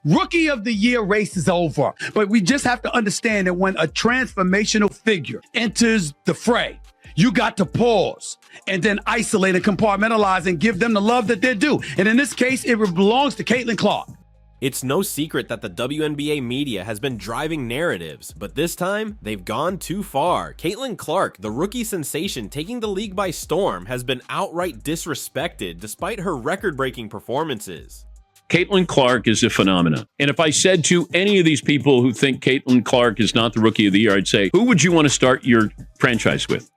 Rookie of the Year race is over, but we just have to understand that when a transformational figure enters the fray, you got to pause and then isolate and compartmentalize and give them the love that they're due. And in this case, it belongs to Caitlin Clark. It's no secret that the WNBA media has been driving narratives, but this time, they've gone too far. Caitlin Clark, the rookie sensation taking the league by storm, has been outright disrespected despite her record-breaking performances. Caitlin Clark is a phenomenon. And if I said to any of these people who think Caitlin Clark is not the Rookie of the Year, I'd say, who would you want to start your franchise with?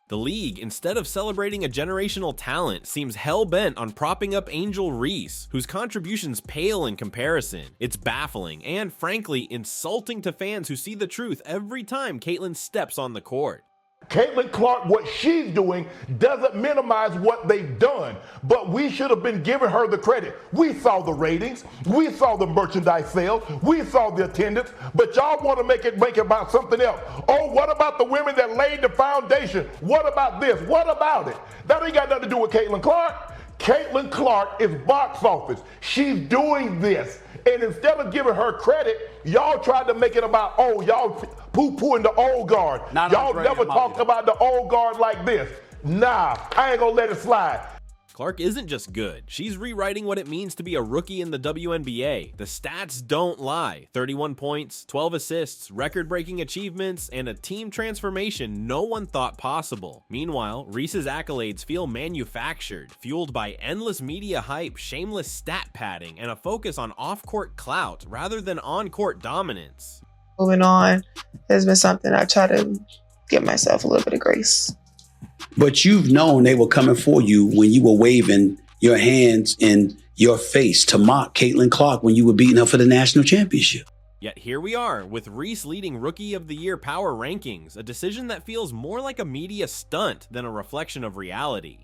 The league, instead of celebrating a generational talent, seems hell-bent on propping up Angel Reese, whose contributions pale in comparison. It's baffling and, frankly, insulting to fans who see the truth every time Caitlin steps on the court. Caitlin Clark, what she's doing doesn't minimize what they've done, but we should have been giving her the credit. We saw the ratings, we saw the merchandise sales, we saw the attendance, but y'all want to make it about something else. Oh, what about the women that laid the foundation? What about this? What about it? That ain't got nothing to do with Caitlin Clark. Caitlin Clark is box office. She's doing this. And instead of giving her credit, y'all tried to make it about, oh, y'all poo-pooing the old guard. Y'all never talked about the old guard like this. Nah, I ain't gonna let it slide. Clark isn't just good, she's rewriting what it means to be a rookie in the WNBA. The stats don't lie. 31 points, 12 assists, record-breaking achievements, and a team transformation no one thought possible. Meanwhile, Reese's accolades feel manufactured, fueled by endless media hype, shameless stat padding, and a focus on off-court clout rather than on-court dominance. Moving on has been something I try to give myself a little bit of grace. But you've known they were coming for you when you were waving your hands in your face to mock Caitlin Clark when you were beating her for the national championship. Yet here we are, with Reese leading Rookie of the Year power rankings, a decision that feels more like a media stunt than a reflection of reality.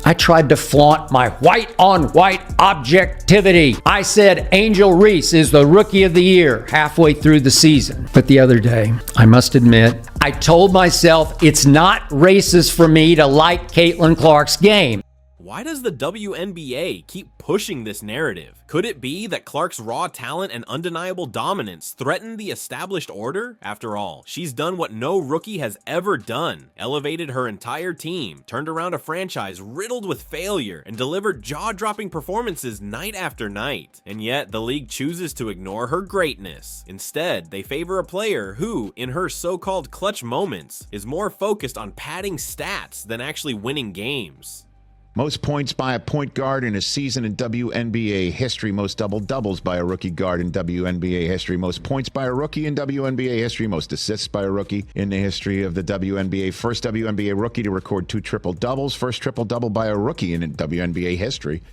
I tried to flaunt my white-on-white objectivity. I said Angel Reese is the Rookie of the Year halfway through the season. But the other day, I must admit, I told myself it's not racist for me to like Caitlin Clark's game. Why does the WNBA keep pushing this narrative? Could it be that Clark's raw talent and undeniable dominance threaten the established order? After all, she's done what no rookie has ever done, elevated her entire team, turned around a franchise riddled with failure, and delivered jaw-dropping performances night after night. And yet, the league chooses to ignore her greatness. Instead, they favor a player who, in her so-called clutch moments, is more focused on padding stats than actually winning games. Most points by a point guard in a season in WNBA history. Most double-doubles by a rookie guard in WNBA history. Most points by a rookie in WNBA history. Most assists by a rookie in the history of the WNBA. First WNBA rookie to record 2 triple-doubles. First triple-double by a rookie in WNBA history.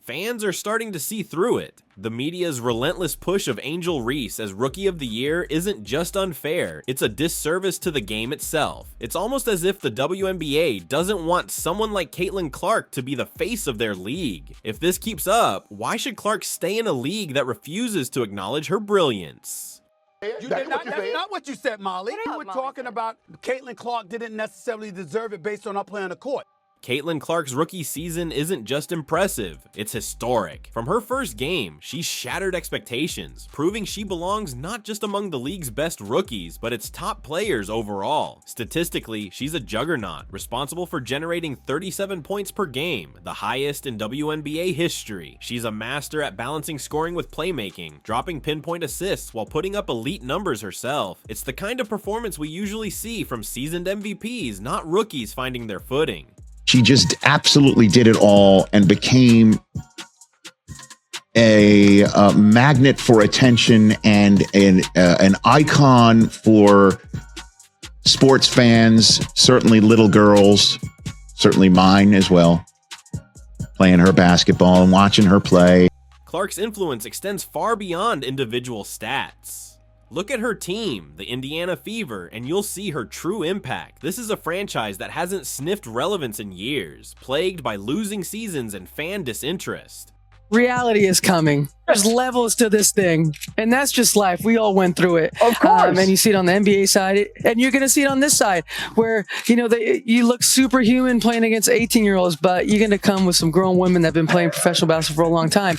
Fans are starting to see through it. The media's relentless push of Angel Reese as Rookie of the Year isn't just unfair, it's a disservice to the game itself. It's almost as if the WNBA doesn't want someone like Caitlin Clark to be the face of their league. If this keeps up, why should Clark stay in a league that refuses to acknowledge her brilliance? That's not what you said, Molly. You were talking about Caitlin Clark didn't necessarily deserve it based on her play on the court. Caitlin Clark's rookie season isn't just impressive, it's historic. From her first game, she's shattered expectations, proving she belongs not just among the league's best rookies, but its top players overall. Statistically, she's a juggernaut, responsible for generating 37 points per game, the highest in WNBA history. She's a master at balancing scoring with playmaking, dropping pinpoint assists while putting up elite numbers herself. It's the kind of performance we usually see from seasoned MVPs, not rookies finding their footing. She just absolutely did it all and became a magnet for attention and an icon for sports fans, certainly little girls, certainly mine as well, playing her basketball and watching her play. Clark's influence extends far beyond individual stats. Look at her team, the Indiana Fever, and you'll see her true impact. This is a franchise that hasn't sniffed relevance in years, plagued by losing seasons and fan disinterest. Reality is coming. There's levels to this thing, and that's just life. We all went through it. Of course. And you see it on the NBA side, and you're going to see it on this side, where you look superhuman playing against 18-year-olds, but you're going to come with some grown women that have been playing professional basketball for a long time.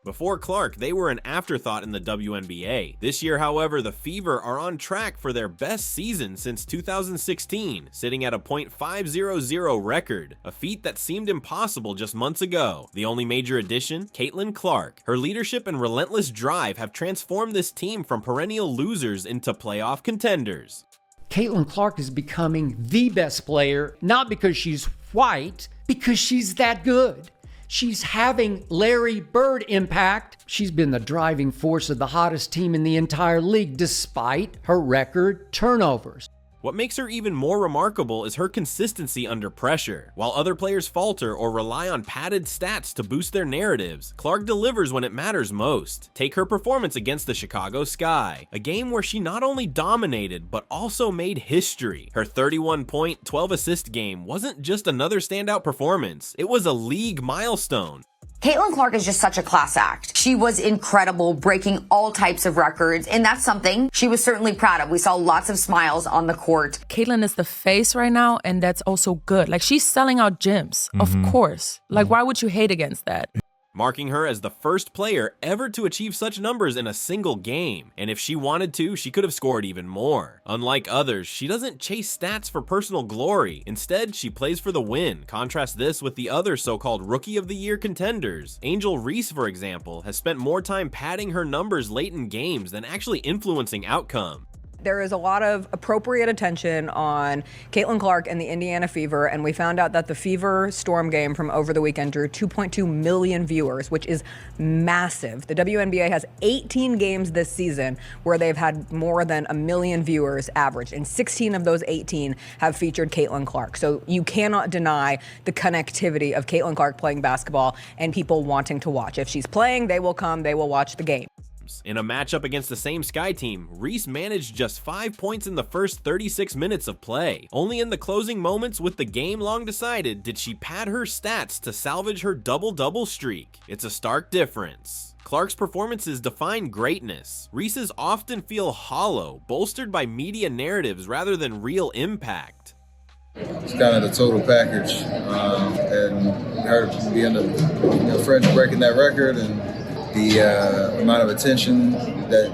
Before Clark, they were an afterthought in the WNBA. This year, however, the Fever are on track for their best season since 2016, sitting at a .500 record, a feat that seemed impossible just months ago. The only major addition? Caitlin Clark. Her leadership and relentless drive have transformed this team from perennial losers into playoff contenders. Caitlin Clark is becoming the best player, not because she's white, because she's that good. She's having Larry Bird impact. She's been the driving force of the hottest team in the entire league, despite her record turnovers. What makes her even more remarkable is her consistency under pressure. While other players falter or rely on padded stats to boost their narratives, Clark delivers when it matters most. Take her performance against the Chicago Sky, a game where she not only dominated, but also made history. Her 31-point, 12-assist game wasn't just another standout performance, it was a league milestone. Caitlin Clark is just such a class act. She was incredible, breaking all types of records, and that's something she was certainly proud of. We saw lots of smiles on the court. Caitlin is the face right now, and that's also good. Like, she's selling out gyms, of course. Like, why would you hate against that? Marking her as the first player ever to achieve such numbers in a single game. And if she wanted to, she could have scored even more. Unlike others, she doesn't chase stats for personal glory. Instead, she plays for the win. Contrast this with the other so-called Rookie of the Year contenders. Angel Reese, for example, has spent more time padding her numbers late in games than actually influencing outcome. There is a lot of appropriate attention on Caitlin Clark and the Indiana Fever, and we found out that the Fever Storm game from over the weekend drew 2.2 million viewers, which is massive. The WNBA has 18 games this season where they've had more than 1 million viewers average, and 16 of those 18 have featured Caitlin Clark. So you cannot deny the connectivity of Caitlin Clark playing basketball and people wanting to watch. If she's playing, they will come, they will watch the game. In a matchup against the same Sky team, Reese managed just 5 points in the first 36 minutes of play. Only in the closing moments with the game long decided did she pad her stats to salvage her double-double streak. It's a stark difference. Clark's performances define greatness. Reese's often feel hollow, bolstered by media narratives rather than real impact. It's kind of the total package, and her being the French breaking that record, and the amount of attention that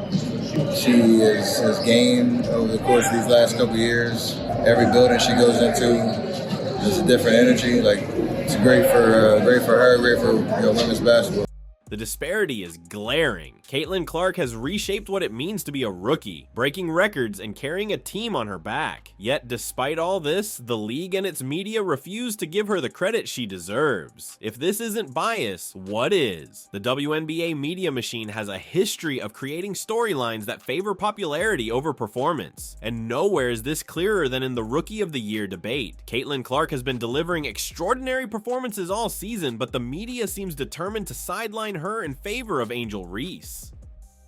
she has gained over the course of these last couple of years. Every building she goes into, there's a different energy. Like, it's great for her, great for women's basketball. The disparity is glaring. Caitlin Clark has reshaped what it means to be a rookie, breaking records and carrying a team on her back. Yet despite all this, the league and its media refuse to give her the credit she deserves. If this isn't bias, what is? The WNBA media machine has a history of creating storylines that favor popularity over performance, and nowhere is this clearer than in the Rookie of the Year debate. Caitlin Clark has been delivering extraordinary performances all season, but the media seems determined to sideline her in favor of Angel Reese.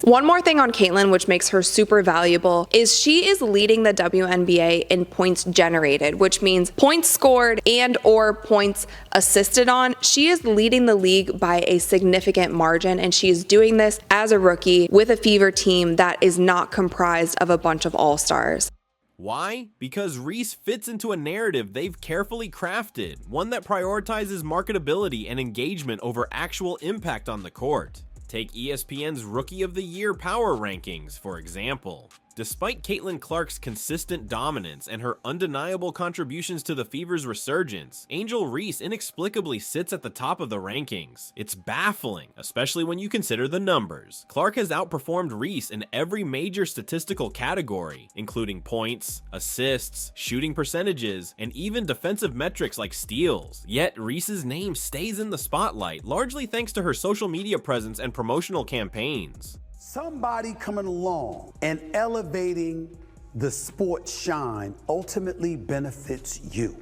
One more thing on Caitlin, which makes her super valuable, is she is leading the WNBA in points generated, which means points scored and or points assisted on. She is leading the league by a significant margin, and she is doing this as a rookie with a Fever team that is not comprised of a bunch of all-stars. Why? Because Reese fits into a narrative they've carefully crafted, one that prioritizes marketability and engagement over actual impact on the court. Take ESPN's Rookie of the Year power rankings, for example. Despite Caitlin Clark's consistent dominance and her undeniable contributions to the Fever's resurgence, Angel Reese inexplicably sits at the top of the rankings. It's baffling, especially when you consider the numbers. Clark has outperformed Reese in every major statistical category, including points, assists, shooting percentages, and even defensive metrics like steals. Yet Reese's name stays in the spotlight, largely thanks to her social media presence and promotional campaigns. Somebody coming along and elevating the sport shine ultimately benefits you.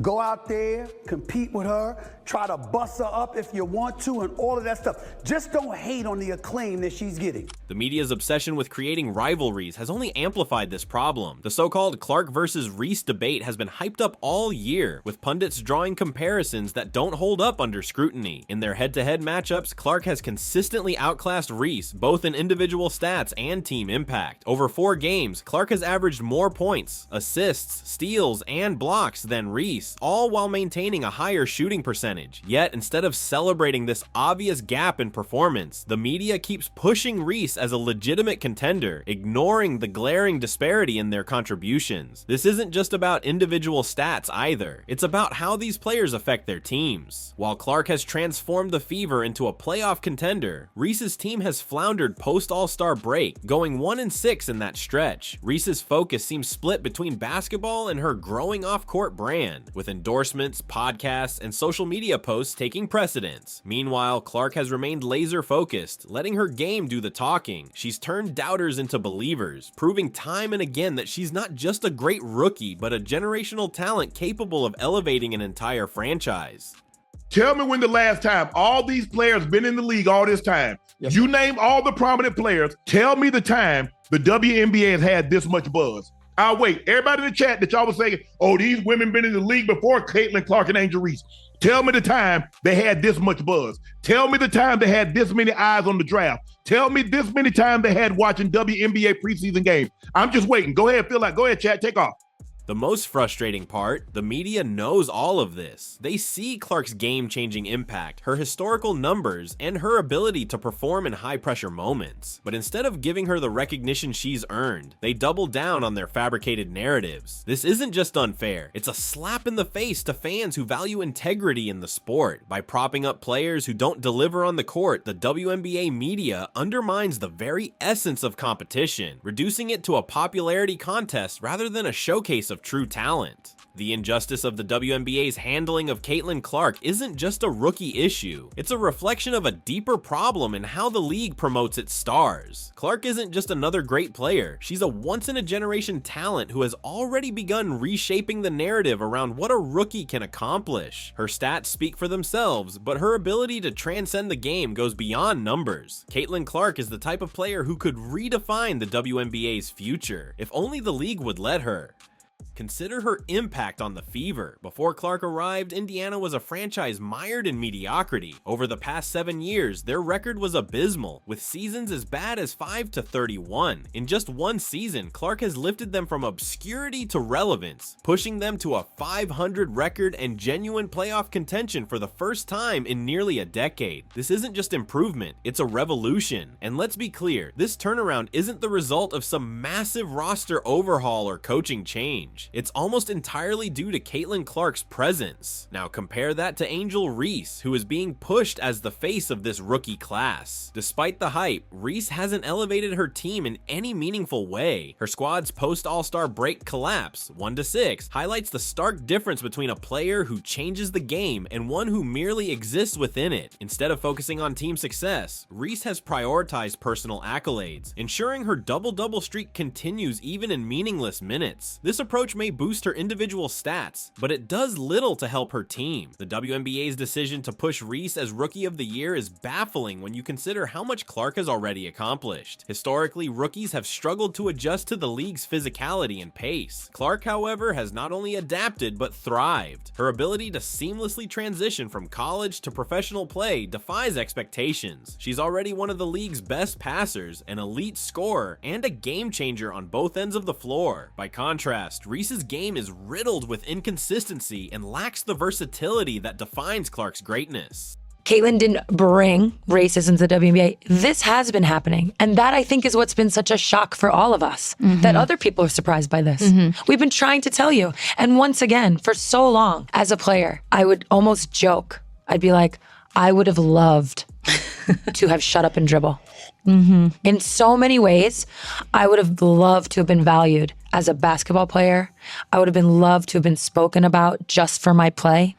Go out there, compete with her, try to bust her up if you want to, and all of that stuff. Just don't hate on the acclaim that she's getting. The media's obsession with creating rivalries has only amplified this problem. The so-called Clark versus Reese debate has been hyped up all year, with pundits drawing comparisons that don't hold up under scrutiny. In their head-to-head matchups, Clark has consistently outclassed Reese, both in individual stats and team impact. Over 4 games, Clark has averaged more points, assists, steals, and blocks than Reese, all while maintaining a higher shooting percentage. advantage. Yet, instead of celebrating this obvious gap in performance, the media keeps pushing Reese as a legitimate contender, ignoring the glaring disparity in their contributions. This isn't just about individual stats either. It's about how these players affect their teams. While Clark has transformed the Fever into a playoff contender, Reese's team has floundered post-All-Star break, going 1-6 in that stretch. Reese's focus seems split between basketball and her growing off-court brand, with endorsements, podcasts, and social media posts taking precedence. Meanwhile, Clark has remained laser-focused, letting her game do the talking. She's turned doubters into believers, proving time and again that she's not just a great rookie, but a generational talent capable of elevating an entire franchise. Tell me when the last time all these players been in the league all this time. You name all the prominent players. Tell me the time the WNBA has had this much buzz. I'll wait. Everybody in the chat that y'all was saying, oh, these women been in the league before Caitlin Clark and Angel Reese. Tell me the time they had this much buzz. Tell me the time they had this many eyes on the draft. Tell me this many times they had watching WNBA preseason games. I'm just waiting. Go ahead, Phil. Go ahead, chat. Take off. The most frustrating part, the media knows all of this. They see Clark's game-changing impact, her historical numbers, and her ability to perform in high-pressure moments. But instead of giving her the recognition she's earned, they double down on their fabricated narratives. This isn't just unfair, it's a slap in the face to fans who value integrity in the sport. By propping up players who don't deliver on the court, the WNBA media undermines the very essence of competition, reducing it to a popularity contest rather than a showcase of true talent. The injustice of the WNBA's handling of Caitlin Clark isn't just a rookie issue, it's a reflection of a deeper problem in how the league promotes its stars. Clark isn't just another great player, she's a once-in-a-generation talent who has already begun reshaping the narrative around what a rookie can accomplish. Her stats speak for themselves, but her ability to transcend the game goes beyond numbers. Caitlin Clark is the type of player who could redefine the WNBA's future, if only the league would let her. Consider her impact on the Fever. Before Clark arrived, Indiana was a franchise mired in mediocrity. Over the past 7 years, their record was abysmal, with seasons as bad as 5-31. In just one season, Clark has lifted them from obscurity to relevance, pushing them to a 500 record and genuine playoff contention for the first time in nearly a decade. This isn't just improvement, it's a revolution. And let's be clear, this turnaround isn't the result of some massive roster overhaul or coaching change. It's almost entirely due to Caitlin Clark's presence. Now compare that to Angel Reese, who is being pushed as the face of this rookie class. Despite the hype, Reese hasn't elevated her team in any meaningful way. Her squad's post-All-Star break collapse, 1-6, highlights the stark difference between a player who changes the game and one who merely exists within it. Instead of focusing on team success, Reese has prioritized personal accolades, ensuring her double-double streak continues even in meaningless minutes. This approach may boost her individual stats, but it does little to help her team. The WNBA's decision to push Reese as Rookie of the Year is baffling when you consider how much Clark has already accomplished. Historically, rookies have struggled to adjust to the league's physicality and pace. Clark, however, has not only adapted but thrived. Her ability to seamlessly transition from college to professional play defies expectations. She's already one of the league's best passers, an elite scorer, and a game changer on both ends of the floor. By contrast, Reese's game is riddled with inconsistency and lacks the versatility that defines Clark's greatness. Caitlin didn't bring racism to the WNBA. This has been happening. And that, I think, is what's been such a shock for all of us, that other people are surprised by this. We've been trying to tell you. And once again, for so long, as a player, I would almost joke. I'd be like, I would have loved to have shut up and dribble. In so many ways, I would have loved to have been valued as a basketball player. I would have been loved to have been spoken about just for my play.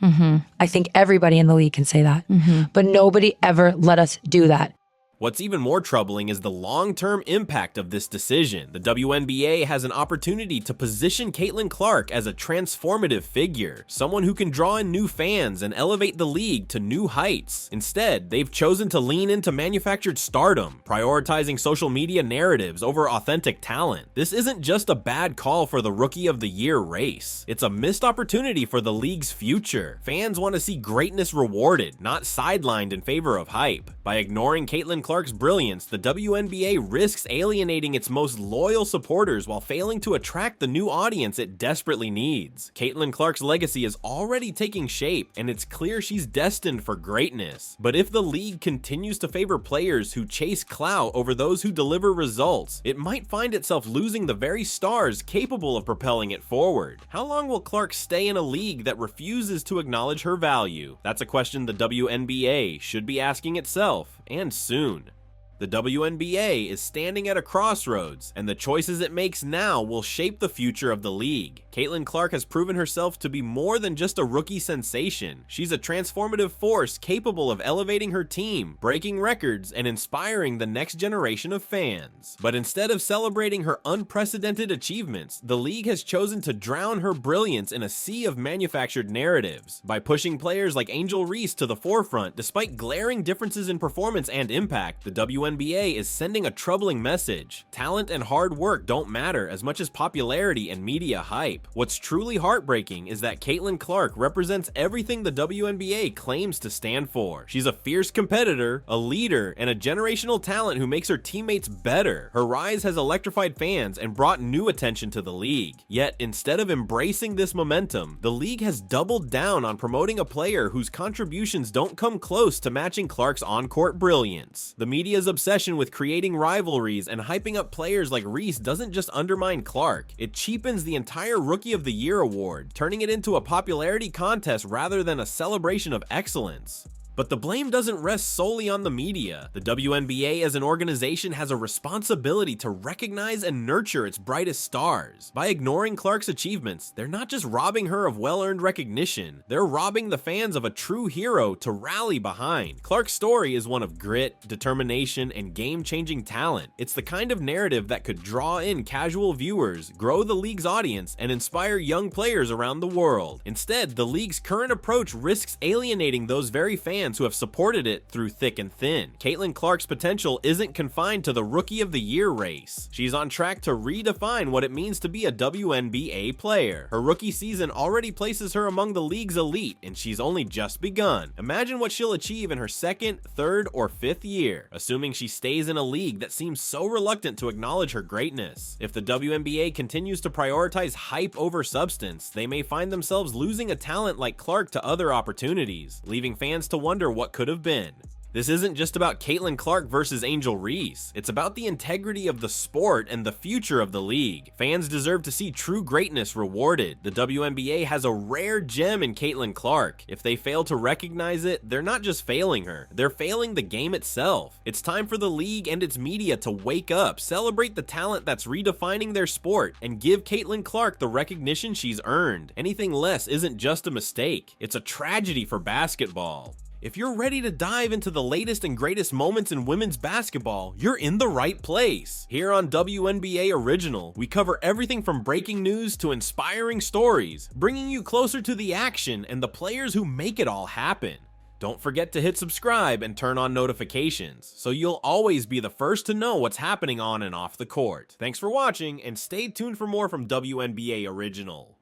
I think everybody in the league can say that. But nobody ever let us do that. What's even more troubling is the long-term impact of this decision. The WNBA has an opportunity to position Caitlin Clark as a transformative figure, someone who can draw in new fans and elevate the league to new heights. Instead, they've chosen to lean into manufactured stardom, prioritizing social media narratives over authentic talent. This isn't just a bad call for the Rookie of the Year race. It's a missed opportunity for the league's future. Fans want to see greatness rewarded, not sidelined in favor of hype. By ignoring Caitlin Clark's brilliance, the WNBA risks alienating its most loyal supporters while failing to attract the new audience it desperately needs. Caitlin Clark's legacy is already taking shape, and it's clear she's destined for greatness. But if the league continues to favor players who chase clout over those who deliver results, it might find itself losing the very stars capable of propelling it forward. How long will Clark stay in a league that refuses to acknowledge her value? That's a question the WNBA should be asking itself, and soon. The WNBA is standing at a crossroads, and the choices it makes now will shape the future of the league. Caitlin Clark has proven herself to be more than just a rookie sensation. She's a transformative force capable of elevating her team, breaking records, and inspiring the next generation of fans. But instead of celebrating her unprecedented achievements, the league has chosen to drown her brilliance in a sea of manufactured narratives. By pushing players like Angel Reese to the forefront, despite glaring differences in performance and impact, the WNBA is sending a troubling message. Talent and hard work don't matter as much as popularity and media hype. What's truly heartbreaking is that Caitlin Clark represents everything the WNBA claims to stand for. She's a fierce competitor, a leader, and a generational talent who makes her teammates better. Her rise has electrified fans and brought new attention to the league. Yet, instead of embracing this momentum, the league has doubled down on promoting a player whose contributions don't come close to matching Clark's on-court brilliance. The media's obsession with creating rivalries and hyping up players like Reese doesn't just undermine Clark, it cheapens the entire Rookie of the Year award, turning it into a popularity contest rather than a celebration of excellence. But the blame doesn't rest solely on the media. The WNBA as an organization has a responsibility to recognize and nurture its brightest stars. By ignoring Clark's achievements, they're not just robbing her of well-earned recognition, they're robbing the fans of a true hero to rally behind. Clark's story is one of grit, determination, and game-changing talent. It's the kind of narrative that could draw in casual viewers, grow the league's audience, and inspire young players around the world. Instead, the league's current approach risks alienating those very fans who have supported it through thick and thin. Caitlin Clark's potential isn't confined to the Rookie of the Year race. She's on track to redefine what it means to be a WNBA player. Her rookie season already places her among the league's elite, and she's only just begun. Imagine what she'll achieve in her second, third, or fifth year, assuming she stays in a league that seems so reluctant to acknowledge her greatness. If the WNBA continues to prioritize hype over substance, they may find themselves losing a talent like Clark to other opportunities, leaving fans to wonder what could have been. This isn't just about Caitlin Clark versus Angel Reese. It's about the integrity of the sport and the future of the league. Fans deserve to see true greatness rewarded. The WNBA has a rare gem in Caitlin Clark. If they fail to recognize it, they're not just failing her, they're failing the game itself. It's time for the league and its media to wake up, celebrate the talent that's redefining their sport, and give Caitlin Clark the recognition she's earned. Anything less isn't just a mistake, it's a tragedy for basketball. If you're ready to dive into the latest and greatest moments in women's basketball, you're in the right place. Here on WNBA Original, we cover everything from breaking news to inspiring stories, bringing you closer to the action and the players who make it all happen. Don't forget to hit subscribe and turn on notifications, so you'll always be the first to know what's happening on and off the court. Thanks for watching, and stay tuned for more from WNBA Original.